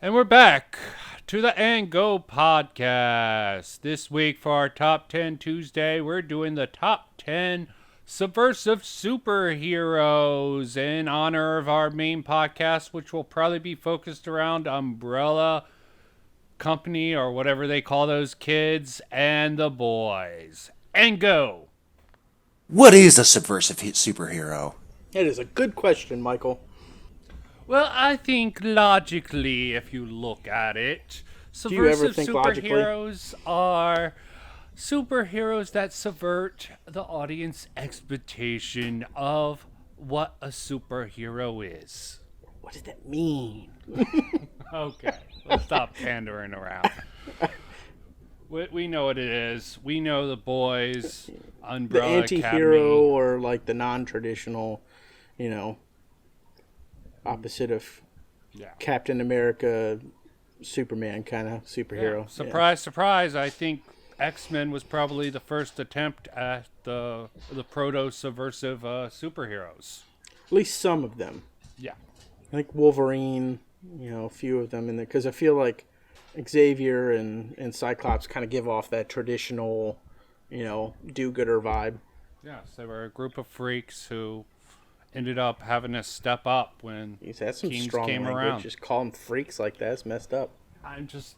And we're back to the And Go podcast. This week for our Top 10 Tuesday, we're doing the Top 10 Subversive Superheroes in honor of our main podcast, which will probably be focused around Umbrella Company or whatever they call those kids and the boys. And go! What is a subversive superhero? That is a good question, Michael. Well, I think logically, if you look at it, Do you ever subversive think superheroes are superheroes that subvert the audience expectation of what a superhero is. What does that mean? Okay, let's stop pandering around. We know what it is. We know the boys, The Umbrella anti-hero Academy. or like the non-traditional, opposite of Yeah. Captain America, Superman kind of superhero. Yeah. Surprise, surprise. I think X-Men was probably the first attempt at the proto-subversive superheroes. At least some of them. Yeah. Like Wolverine, a few of them in there. Because I feel like Xavier and Cyclops kind of give off that traditional, do-gooder vibe. Yes, they were a group of freaks who ended up having to step up when That's some teams strong came language. around. Just call them freaks like that. It's messed up. I'm just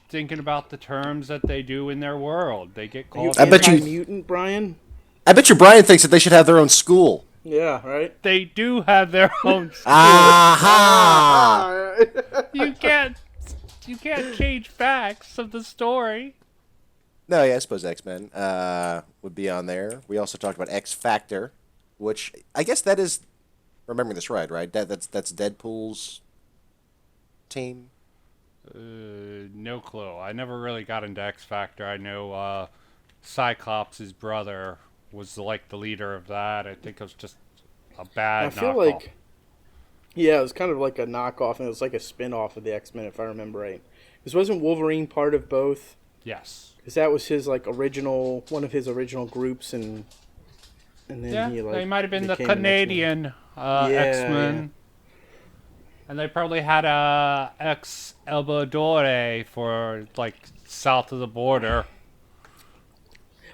thinking about the terms that they do in their world. They get Are you called. I bet you- anti-mutant, Brian? I bet you Brian thinks that they should have their own school. Yeah, right? They do have their own. Aha! You can't change facts of the story. No, yeah, I suppose X-Men would be on there. We also talked about X Factor, which I guess that is, remembering this right? That's Deadpool's team. No clue. I never really got into X Factor. I know Cyclops' brother was like the leader of that. I think it was just a bad I feel knockoff. like, yeah, it was kind of like a knockoff, and it was like a spin-off of the X-Men, if I remember right. Because wasn't Wolverine part of both? Yes. Because that was his one of his original groups, and then Yeah, he they might have been the became an X-Men. Canadian Yeah, X-Men. yeah. And they probably had a ex Elbadore for like south of the border.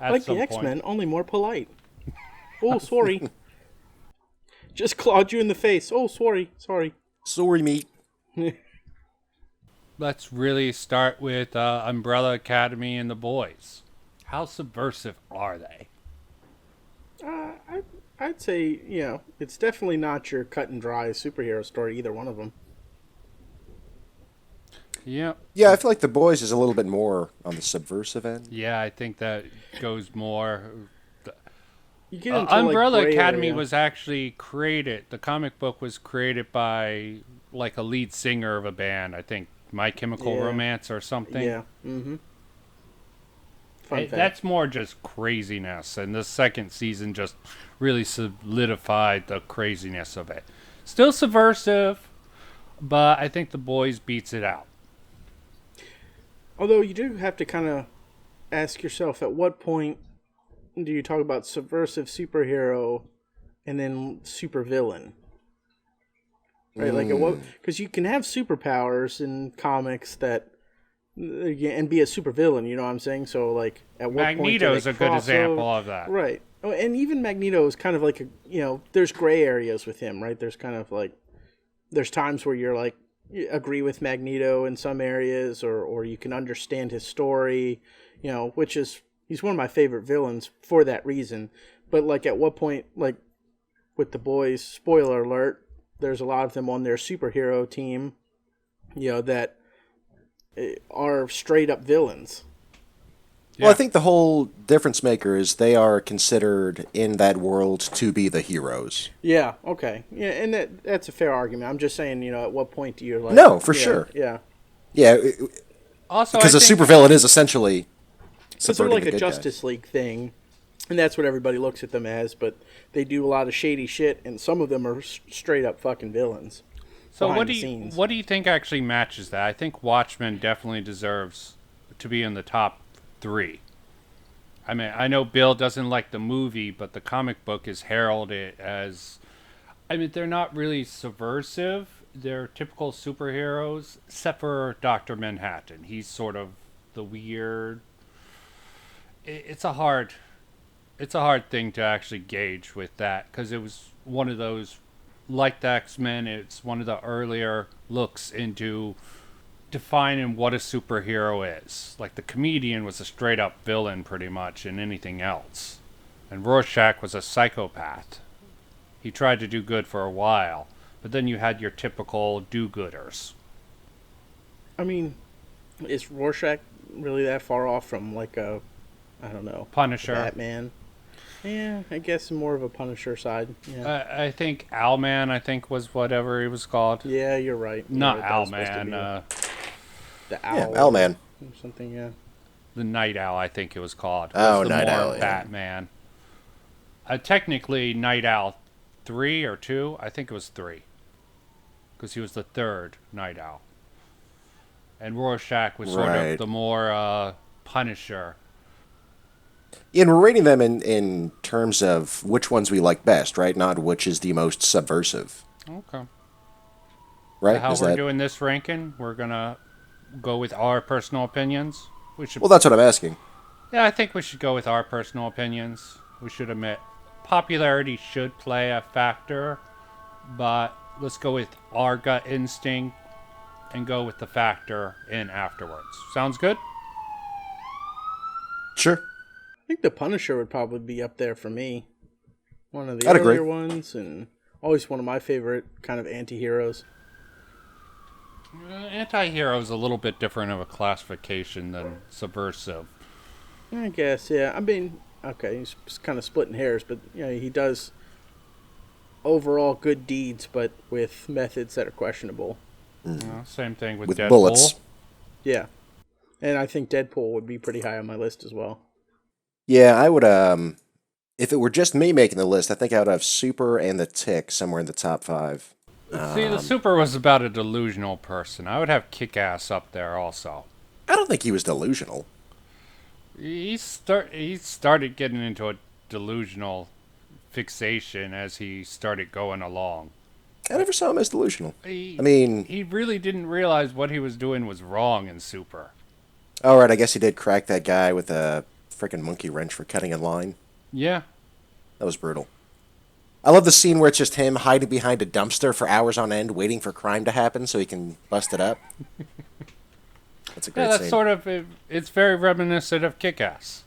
At Like some the point. X-Men, only more polite. Oh, sorry. Just clawed you in the face. Oh, sorry. Sorry, meat. Let's really start with Umbrella Academy and the boys. How subversive are they? I'd say, it's definitely not your cut and dry superhero story, either one of them. Yeah. Yeah, I feel like the boys is a little bit more on the subversive end. Yeah, I think that goes more. You get into Umbrella like, gray Academy area. was actually created. The comic book was created by like a lead singer of a band. I think My Chemical Yeah. Romance or something. Yeah. Mm-hmm. Fun fact. That's more just craziness, and the second season just really solidified the craziness of it. Still subversive, but I think the boys beats it out. Although you do have to kind of ask yourself, at what point do you talk about subversive superhero and then supervillain? Right, like at what? Because you can have superpowers in comics that and be a supervillain. You know what I'm saying? So like, at what point do Magneto's they a good cross example over? of that. Right. Oh, and even Magneto is kind of like there's gray areas with him, right? There's kind of like there's times where you're like you agree with Magneto in some areas, or you can understand his story, which is he's one of my favorite villains for that reason. But like at what point, like with the boys, spoiler alert, there's a lot of them on their superhero team, that are straight up villains. Well, I think the whole difference maker is they are considered in that world to be the heroes. Yeah, okay. Yeah, and that's a fair argument. I'm just saying, at what point do you like... No, for sure. Yeah. Yeah, Also, because I a think, supervillain is essentially Because they're subverting like the a good Justice League thing, and that's what everybody looks at them as, but they do a lot of shady shit, and some of them are straight up fucking villains. So behind what the do you scenes. what do you think actually matches that? I think Watchmen definitely deserves to be in the top 3. I mean, I know Bill doesn't like the movie, but the comic book is heralded as. I mean, they're not really subversive they're typical superheroes, except for Doctor Manhattan. He's sort of the weird. It's a hard thing to actually gauge with that because it was one of those, like the X-Men, it's one of the earlier looks into defining what a superhero is. Like the comedian was a straight up villain pretty much in anything else. And Rorschach was a psychopath. He tried to do good for a while, but then you had your typical do-gooders. I mean, is Rorschach really that far off from like a, I don't know, Punisher. Batman? Yeah, I guess more of a Punisher side. Yeah, I think Owlman, was whatever he was called. yeah, you're right. Not That was supposed to Owlman, be the Yeah, owl. Owlman. Or something, yeah. the Night Owl, I think it was called. Oh, Was the Night more Owl, yeah. Batman. Technically, Night Owl 3 or 2, I think it was 3. Because he was the third Night Owl. And Rorschach was sort Right. of the more Punisher. And we're rating them in terms of which ones we like best, right? Not which is the most subversive, Okay. right? How Is we're that... doing this ranking, we're going to go with our personal opinions. We should. Well, that's what I'm asking. Yeah, I think we should go with our personal opinions. We should admit popularity should play a factor, but let's go with our gut instinct and go with the factor in afterwards. Sounds good? Sure. I think the Punisher would probably be up there for me. One of the I'd agree. earlier ones, and always one of my favorite kind of anti-heroes. Anti-hero is a little bit different of a classification than subversive. I guess, yeah. I mean, okay, he's kind of splitting hairs, but you know, he does overall good deeds, but with methods that are questionable. Same thing with With Deadpool. bullets. Yeah, and I think Deadpool would be pretty high on my list as well. Yeah, I would, if it were just me making the list, I think I would have Super and the Tick somewhere in the top 5. See, the Super was about a delusional person. I would have Kick-Ass up there also. I don't think he was delusional. He started getting into a delusional fixation as he started going along. I never saw him as delusional. He, I mean... he really didn't realize what he was doing was wrong in Super. All right, I guess he did crack that guy with a freaking monkey wrench for cutting in line. Yeah. That was brutal. I love the scene where it's just him hiding behind a dumpster for hours on end, waiting for crime to happen so he can bust it up. That's a great Yeah, that's scene. sort of, it's very reminiscent of Kick-Ass.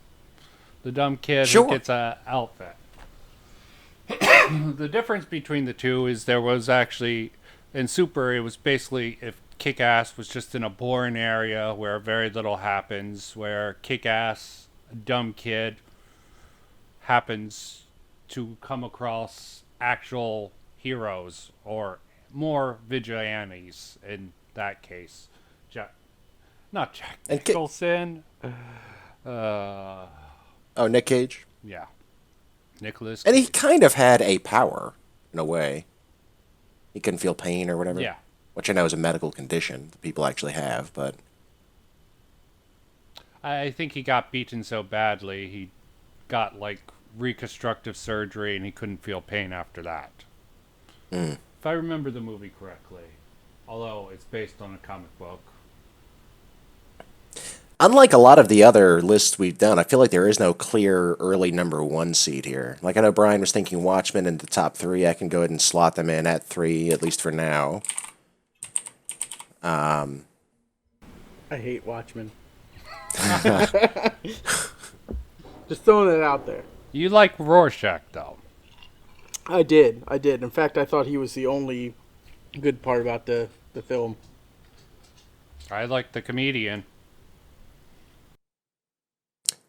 The dumb kid Sure. who gets a outfit. The difference between the two is there was actually, in Super, it was basically if Kick-Ass was just in a boring area where very little happens, where Kick-Ass, a dumb kid, happens to come across actual heroes or more vigilantes in that case. Not Jack And Nicholson. Oh, Nick Cage? Yeah. Nicholas. And he kind of had a power, in a way. He couldn't feel pain or whatever. Yeah. Which I know is a medical condition that people actually have, but... I think he got beaten so badly he got like reconstructive surgery and he couldn't feel pain after that. If I remember the movie correctly, although it's based on a comic book. Unlike a lot of the other lists we've done, I feel like there is no clear early number 1 seed here. Like I know Brian was thinking Watchmen in the top 3. I can go ahead and slot them in at 3, at least for now. I hate Watchmen. Just throwing it out there. You like Rorschach though. I did. In fact, I thought he was the only good part about the film. I like the comedian.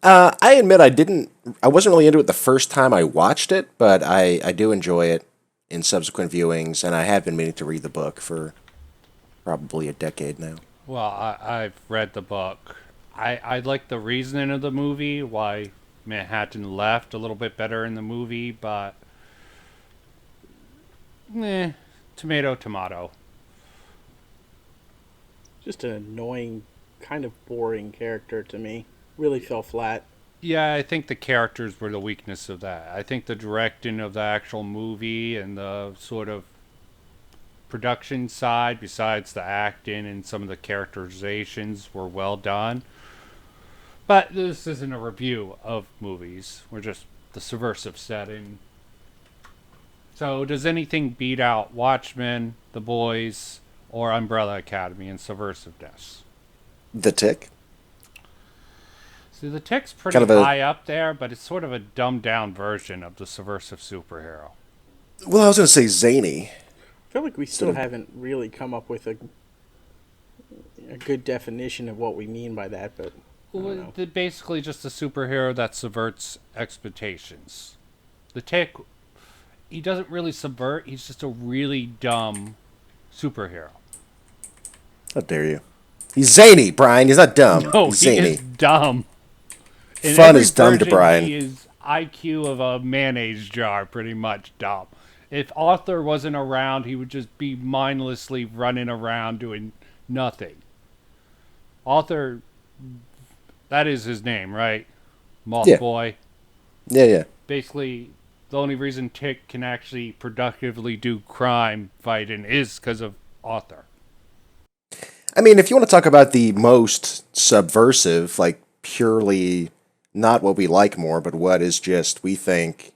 I admit I wasn't really into it the first time I watched it, but I do enjoy it in subsequent viewings, and I have been meaning to read the book for probably a decade now. Well, I've read the book. I like the reasoning of the movie, why Manhattan left a little bit better in the movie, but tomato. Just an annoying, kind of boring character to me. Really fell flat. Yeah, I think the characters were the weakness of that. I think the directing of the actual movie and the sort of production side, besides the acting and some of the characterizations, were well done. But this isn't a review of movies. We're just the subversive setting. So, does anything beat out Watchmen, The Boys, or Umbrella Academy in subversiveness? The Tick. See, The Tick's pretty Kind of a- high up there, but it's sort of a dumbed down version of the subversive superhero. Well, I was going to say zany. I feel like we still haven't really come up with a good definition of what we mean by that, but I don't know. Well, basically just a superhero that subverts expectations. The Tick, he doesn't really subvert, he's just a really dumb superhero. How dare you? He's zany, Brian. He's not dumb. No, He's he zany. is dumb. In Fun every is dumb to version, Brian. He is IQ of a mayonnaise jar, pretty much dumb. If Arthur wasn't around, he would just be mindlessly running around doing nothing. Arthur, that is his name, right? Moth Yeah. Boy. Yeah. Basically, the only reason Tick can actually productively do crime fighting is because of Arthur. I mean, if you want to talk about the most subversive, like purely not what we like more, but what is just, we think,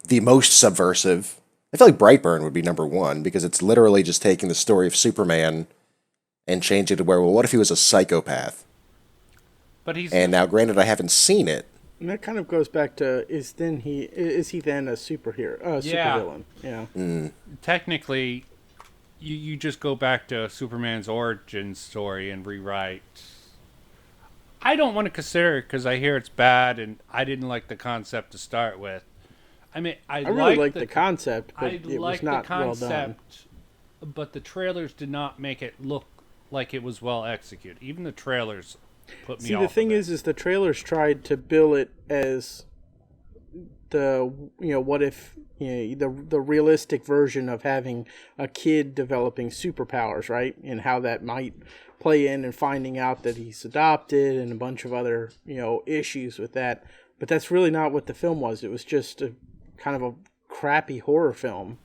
the most subversive, I feel like Brightburn would be number one, because it's literally just taking the story of Superman and changing it to where, well, what if he was a psychopath? But he's And now, granted, I haven't seen it. And that kind of goes back to is he then a superhero, supervillain? Yeah. technically, you just go back to Superman's origin story and rewrite. I don't want to consider it because I hear it's bad and I didn't like the concept to start with. I mean, I really liked the concept, but I it liked was not the well done. concept, but the trailers did not make it look like it was well executed. Even the trailers put me See, off. the thing of it. is the trailers tried to bill it as what if the realistic version of having a kid developing superpowers, right? And how that might play in and finding out that he's adopted and a bunch of other, issues with that. But that's really not what the film was. It was just a kind of a crappy horror film.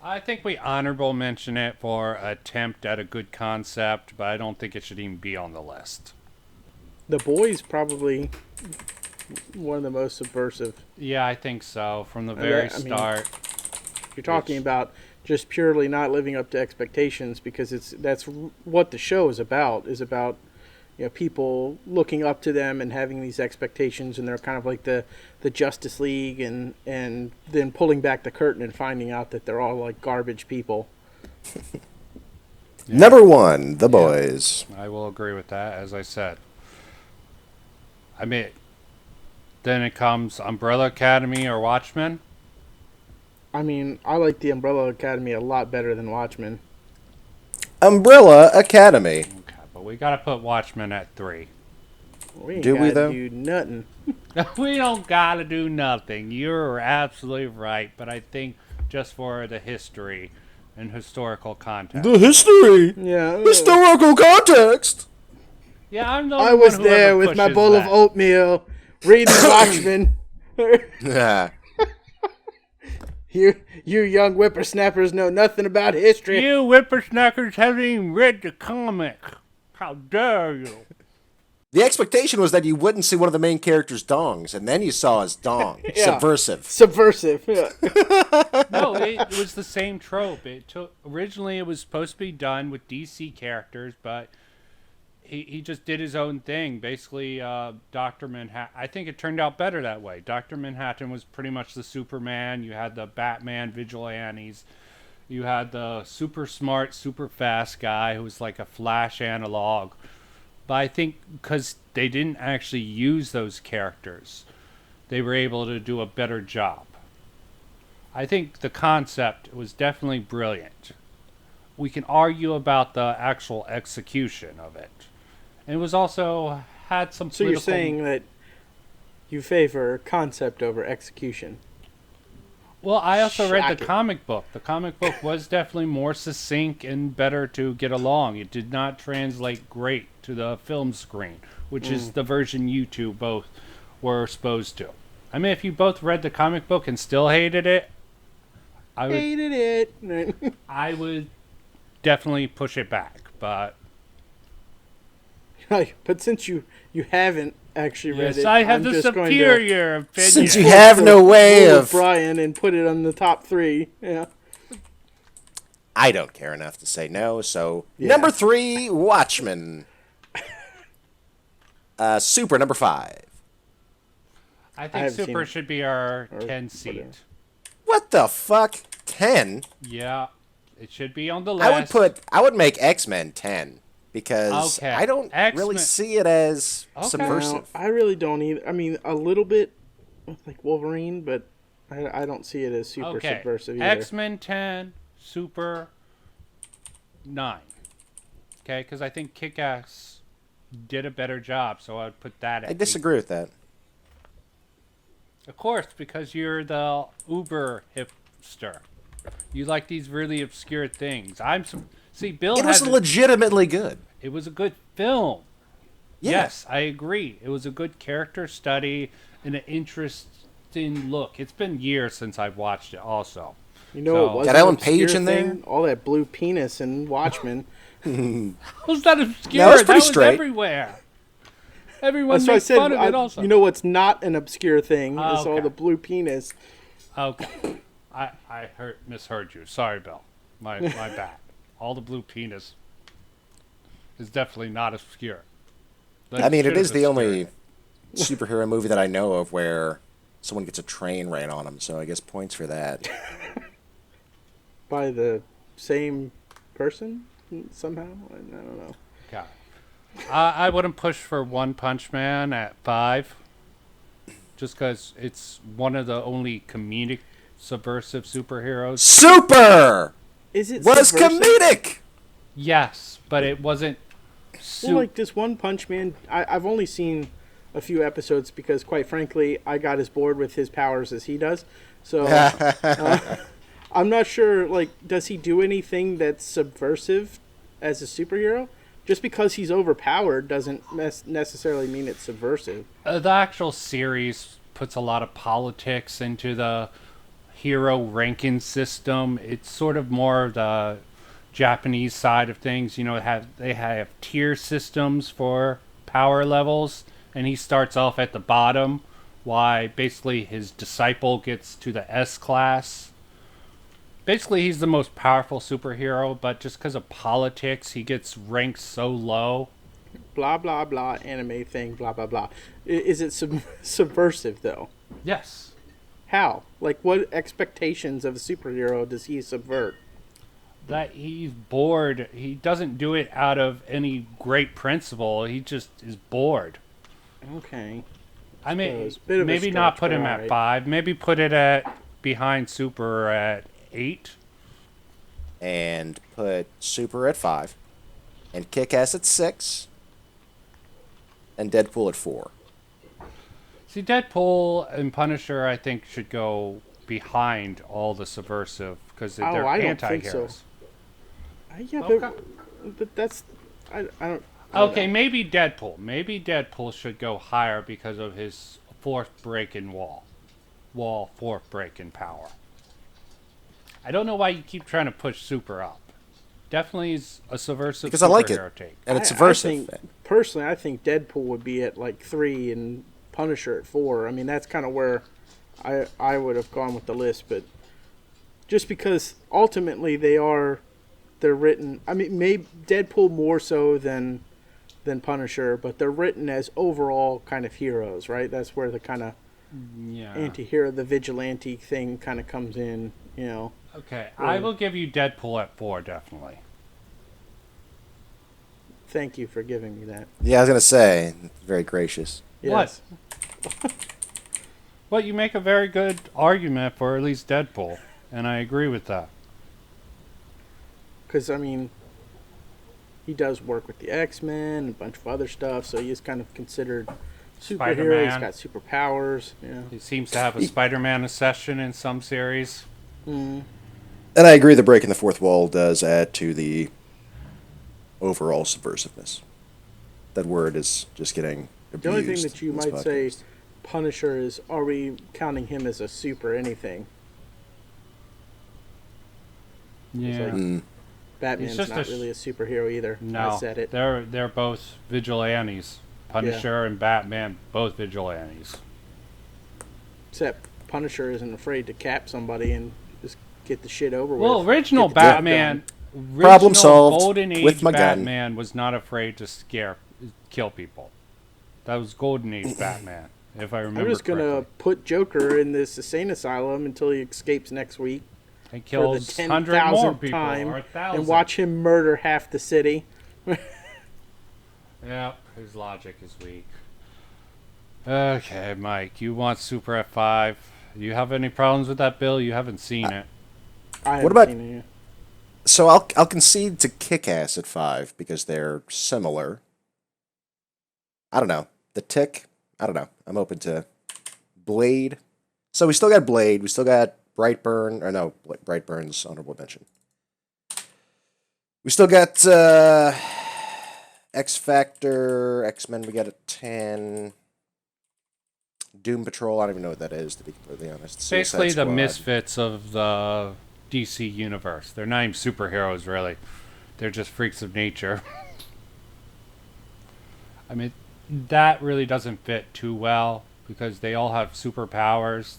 I think we honorable mention it for attempt at a good concept, but I don't think it should even be on the list. The Boys probably one of the most subversive. Yeah, I think so. From the very start. You're talking about just purely not living up to expectations, because that's what the show is about. People looking up to them and having these expectations, and they're kind of like the Justice League, and then pulling back the curtain and finding out that they're all like garbage people. Yeah. Number one, The Boys. I will agree with that, as I said. I mean, then it comes Umbrella Academy or Watchmen. I mean, I like the Umbrella Academy a lot better than Watchmen. Umbrella Academy. Okay, but we gotta put Watchmen at 3. We ain't Do we, gotta though? do nothing. We don't gotta do nothing. You're absolutely right, but I think just for the history and historical context. The history. Yeah. Historical context. Yeah, I'm the I one was who there ever with my pushes bowl that. of oatmeal, reading Watchmen. You young whippersnappers know nothing about history. You whippersnappers haven't even read the comic. How dare you? The expectation was that you wouldn't see one of the main characters' dongs, and then you saw his dong. Yeah. Subversive. Yeah. No, it was the same trope. Originally it was supposed to be done with DC characters, but he just did his own thing. Basically, Dr. Manhattan. I think it turned out better that way. Dr. Manhattan was pretty much the Superman. You had the Batman vigilantes. You had the super smart, super fast guy who was like a Flash analog. But I think because they didn't actually use those characters, they were able to do a better job. I think the concept was definitely brilliant. We can argue about the actual execution of it. And it was also had some So political... you're saying that you favor concept over execution? Well, I also read the Shocking. comic book. The comic book was definitely more succinct and better to get along. It did not translate great to the film screen, which is the version you two both were supposed to. I mean, if you both read the comic book and still hated it, I would Hated it. I would definitely push it back, but But since you haven't actually read yes, it, I have I'm the just going to superior opinion. Since you have no way rule of... Brian and put it on the top 3. Yeah. I don't care enough to say no, so... Yeah. Number 3, Watchmen. Super, number 5. I I think haven't seen Super it. should be our Or 10 seat. whatever. What the fuck? 10? Yeah, it should be on the list. I would make X-Men 10. Because Okay. I don't really X-Men- see it as Okay. subversive. No, I really don't either. I mean, a little bit with like Wolverine, but I don't see it as super Okay, subversive either. X-Men 10, Super 9. Okay, because I think Kick-Ass did a better job, so I'd put that at I disagree with that. 8. Of course, because you're the uber hipster. You like these really obscure things. See, Bill It was has legitimately good. it was a good film. Yeah. Yes, I agree. It was a good character study and an interesting look. It's been years since I've watched it also. You know, So- it was Got an Ellen obscure Page in there? thing, all that blue penis and Watchmen. Was that obscure? No, it's that pretty was straight. everywhere. Everyone That's why I makes said. fun of it also. You know what's not an obscure thing is okay. all the blue penis. Okay. I misheard you. Sorry, Bill. My bad. All the blue penis is definitely not obscure. I mean, it Should is have the obscured only it. superhero movie that I know of where someone gets a train ran on them, so I guess points for that. By the same person somehow. I don't know. Okay. I wouldn't push for One Punch Man at 5, just because it's one of the only comedic subversive superheroes. Super Is it was subversive? comedic! Yes, but it wasn't. Well, like this One Punch Man, I've only seen a few episodes because, quite frankly, I got as bored with his powers as he does. So I'm not sure. Like, does he do anything that's subversive as a superhero? Just because he's overpowered doesn't necessarily mean it's subversive. The actual series puts a lot of politics into the hero ranking system. It's sort of more of the Japanese side of things. You know, they have tier systems for power levels, and he starts off at the bottom. Why basically his disciple gets to the S class. Basically, he's the most powerful superhero, but just because of politics, he gets ranked so low. Blah blah blah. Anime thing. Blah blah blah. Is it subversive though? Yes. How? Like, what expectations of a superhero does he subvert? That he's bored. He doesn't do it out of any great principle. He just is bored. Okay. I mean, suppose. Bit of a maybe not stretch, put but him at alright. 5. Maybe put it at behind Super at 8. And put Super at 5. And Kick-Ass at 6. And Deadpool at 4. See, Deadpool and Punisher, I think, should go behind all the subversive because they're I don't think so. anti-heroes. Yeah, Okay. but that's I don't. Okay, maybe Deadpool. Maybe Deadpool should go higher because of his fourth break in fourth break in power. I don't know why you keep trying to push Super up. Definitely is a subversive Because I like superhero it. take. And it's I subversive. personally, I think Deadpool would be at like 3 and Punisher at 4. I mean, that's kind of where I would have gone with the list, but just because ultimately they're written. I mean, maybe Deadpool more so than Punisher, but they're written as overall kind of heroes, right? That's where the kind of Yeah. anti-hero, the vigilante thing kind of comes in, you know. Okay, I will give you Deadpool at 4, definitely. Thank you for giving me that. Yeah, I was going to say, very gracious. Yes. Well, you make a very good argument for at least Deadpool, and I agree with that. Because, I mean, he does work with the X-Men and a bunch of other stuff, so he is kind of considered superhero. He's Spider-Man. got superpowers. Yeah. He seems to have a Spider-Man obsession in some series. And I agree the breaking the fourth wall does add to the overall subversiveness. That word is just getting abused. The only thing that you in this might say podcast. Punisher is, are we counting him as a super anything? Yeah. Like, Batman's just not really a superhero either. No, I said it. they're both vigilantes. Punisher and Batman, both vigilantes. Except Punisher isn't afraid to cap somebody and just get the shit over with. Well, original Get the job Batman, done. Problem original solved Golden Age with my gun. Batman was not afraid to kill people. That was Golden Age Batman, if I remember I'm just gonna correctly. put Joker in this insane asylum until he escapes next week And for the kills 100 more 10,000th people, time, or 1,000. and watch him murder half the city. Yep, his logic is weak. Okay, Mike, you want Super F5. You have any problems with that, Bill? You haven't seen it. I haven't What about- seen it yet. So I'll concede to Kick-Ass at 5 because they're similar. I don't know. The Tick, I don't know. I'm open to Blade. So we still got Blade. We still got Brightburn. Or no, Brightburn's honorable mention. We still got X Factor, X-Men. We got a 10. Doom Patrol. I don't even know what that is, to be completely honest. Suicide Basically, the Squad. misfits of the DC universe. They're not even superheroes, really. They're just freaks of nature. I mean, that really doesn't fit too well because they all have superpowers,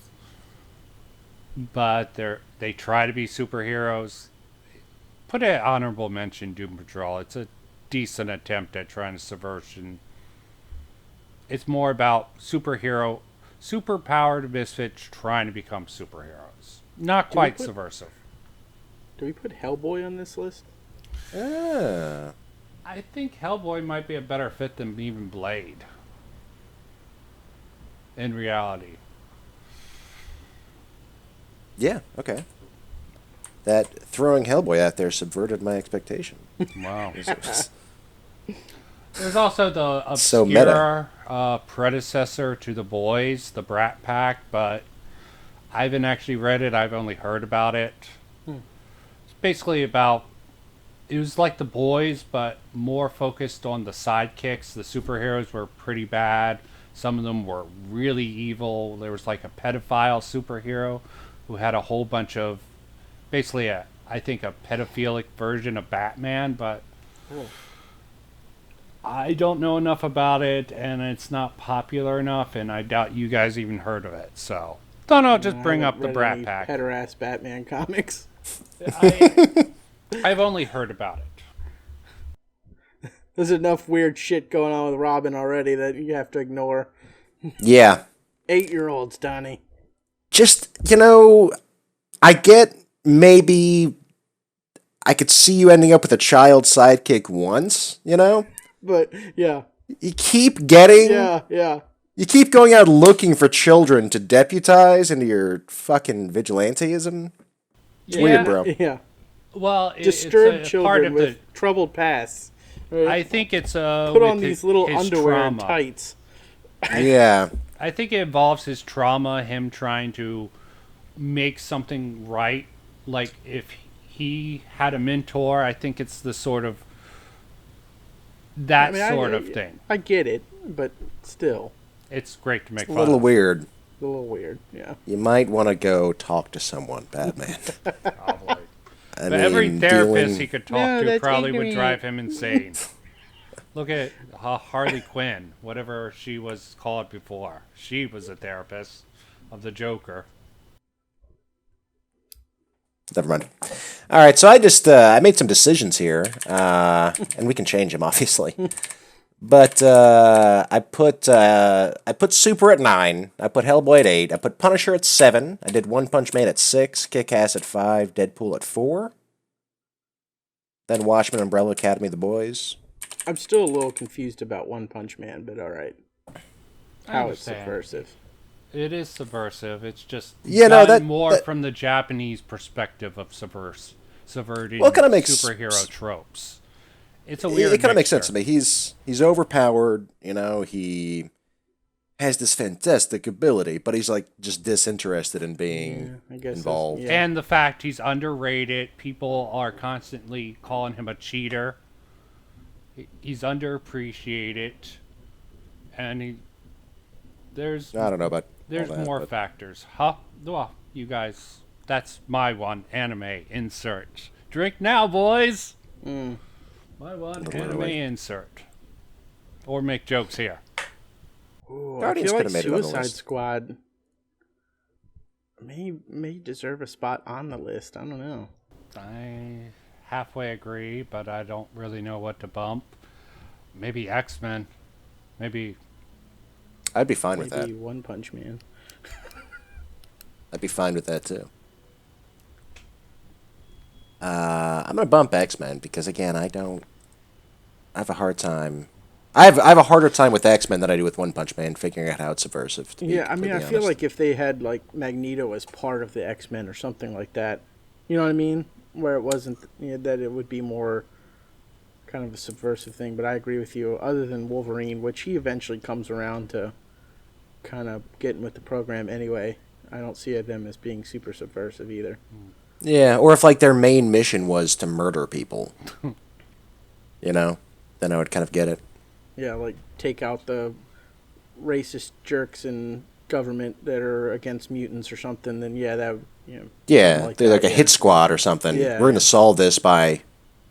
but they try to be superheroes. Put an honorable mention, Doom Patrol. It's a decent attempt at trying to subversion. It's more about superpowered misfits trying to become superheroes. Not quite subversive. Do we put Hellboy on this list? Ah. I think Hellboy might be a better fit than even Blade. In reality. Yeah, okay. That throwing Hellboy out there subverted my expectation. Wow. There's also the So obscure predecessor to The Boys, the Brat Pack, but I haven't actually read it. I've only heard about it. It's basically about... It was like The Boys, but more focused on the sidekicks. The superheroes were pretty bad. Some of them were really evil. There was like a pedophile superhero who had a whole bunch of... Basically, I think a pedophilic version of Batman, but... I don't know enough about it, and it's not popular enough, and I doubt you guys even heard of it. So, don't know. Just bring up the Brat Pack. Pederast Batman comics. I've only heard about it. There's enough weird shit going on with Robin already that you have to ignore. Yeah. 8-year-olds, Donnie. Just, I get maybe I could see you ending up with a child sidekick once, But yeah, You keep getting... yeah. You keep going out looking for children to deputize into your fucking vigilanteism. It's weird, bro. Yeah. Well, Disturbed it's a children part of with troubled pasts. Right? I think it's Put on these little his underwear trauma. and tights. Yeah. I think it involves his trauma, him trying to make something right. Like if he had a mentor, I think it's the sort of that sort of thing. I get it, but still, It's great to make A fun little of. weird. a little weird. Yeah. You might want to go talk to someone, Batman. Probably. I But every mean, therapist dealing- he could No, talk to that's probably would ignorant. drive him insane. Look at Harley Quinn, whatever she was called before. She was a therapist of the Joker. Never mind. All right, so I just I made some decisions here, and we can change them, obviously. But I put Super at 9. I put Hellboy at 8. I put Punisher at 7. I did One Punch Man at 6. Kick-Ass at 5. Deadpool at 4. Then Watchmen, Umbrella Academy, The Boys. I'm still a little confused about One Punch Man, but all right. How it's understand. subversive. It is subversive. It's just Yeah, no, done that- more that- from the Japanese perspective of subverting Well, it kinda makes- superhero tropes. It's a weird. It kind of makes mixture. sense to me. He's overpowered. He has this fantastic ability, but he's like just disinterested in being I guess involved. yeah. And the fact he's underrated. People are constantly calling him a cheater. He's underappreciated, and there's I don't know about there's all that, more but- factors. Huh? Well, you guys, that's my one. Anime insert. Drink now, boys. Mm. My one Literally. anime insert. Or make jokes here. Ooh, I Guardians feel like coulda made it on the Suicide list. Squad may deserve a spot on the list. I don't know. I halfway agree, but I don't really know what to bump. Maybe X-Men. Maybe. I'd be fine with that. Maybe One Punch Man. I'd be fine with that too. I'm gonna bump X-Men because again, I have a hard time. I have a harder time with X-Men than I do with One Punch Man figuring out how it's subversive. Yeah, I mean, I feel like if they had like Magneto as part of the X-Men or something like that, you know what I mean? Where it wasn't that it would be more kind of a subversive thing. But I agree with you. Other than Wolverine, which he eventually comes around to kind of getting with the program anyway, I don't see them as being super subversive either. Yeah, or if like their main mission was to murder people, then I would kind of get it. Yeah, like take out the racist jerks in government that are against mutants or something. Then yeah, that Yeah, they're like a yeah. hit squad or something. Yeah, We're gonna solve this by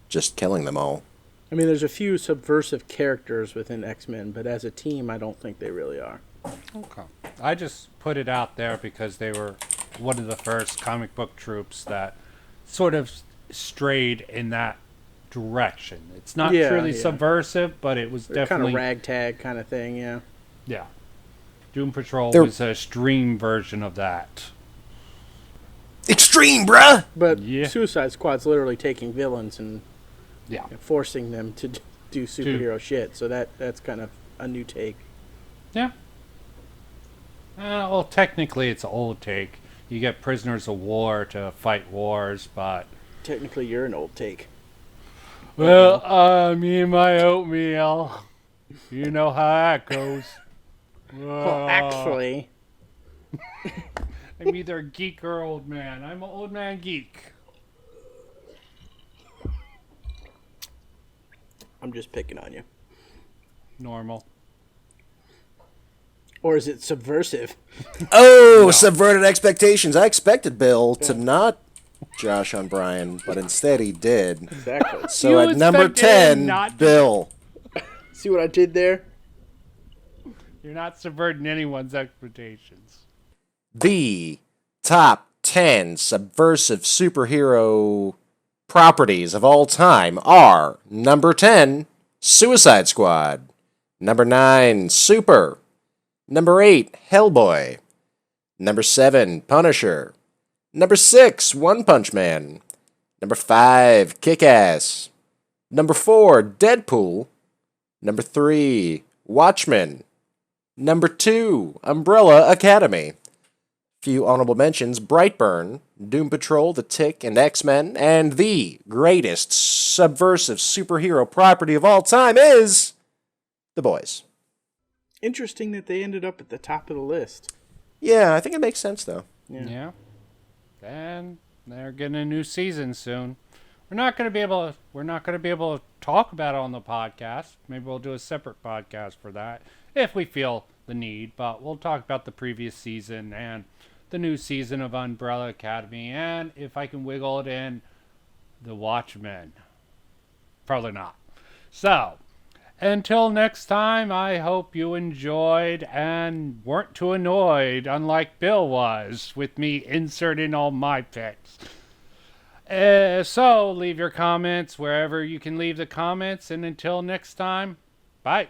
just killing them all. I mean, there's a few subversive characters within X-Men, but as a team, I don't think they really are. Okay. I just put it out there because they were one of the first comic book troops that sort of strayed in that direction. It's not truly subversive, but it was They're definitely kind of ragtag kind of thing, yeah. Yeah. Doom Patrol They're- was a extreme version of that. Extreme, bruh. But Yeah. Suicide Squad's literally taking villains and Yeah. forcing them to do superhero shit. So that's kind of a new take. Yeah. Well, technically it's an old take. You get prisoners of war to fight wars, but Technically, you're an old take. well, me and my oatmeal. You know how that goes. Well, actually, I'm either a geek or old man. I'm an old man geek. I'm just picking on you. Normal. Or is it subversive? Oh, subverted expectations. I expected Bill to not Josh on Brian, but instead he did. Exactly. So You at number expected him 10, not to- Bill. See what I did there? You're not subverting anyone's expectations. The top 10 subversive superhero properties of all time are number 10, Suicide Squad. Number 9, Super. Number 8, Hellboy. Number 7, Punisher. Number 6, One Punch Man. Number 5, Kick-Ass. Number 4, Deadpool. Number 3, Watchmen. Number 2, Umbrella Academy. Few honorable mentions: Brightburn, Doom Patrol, The Tick, and X-Men. And the greatest subversive superhero property of all time is The Boys. Interesting that they ended up at the top of the list. Yeah, I think it makes sense, though. Yeah. And they're getting a new season soon. We're not going to be able to talk about it on the podcast. Maybe we'll do a separate podcast for that if we feel the need, but we'll talk about the previous season and the new season of Umbrella Academy, and if I can wiggle it in, The Watchmen. Probably not. So, until next time, I hope you enjoyed and weren't too annoyed, unlike Bill was, with me inserting all my picks. So, leave your comments wherever you can leave the comments, and until next time, bye.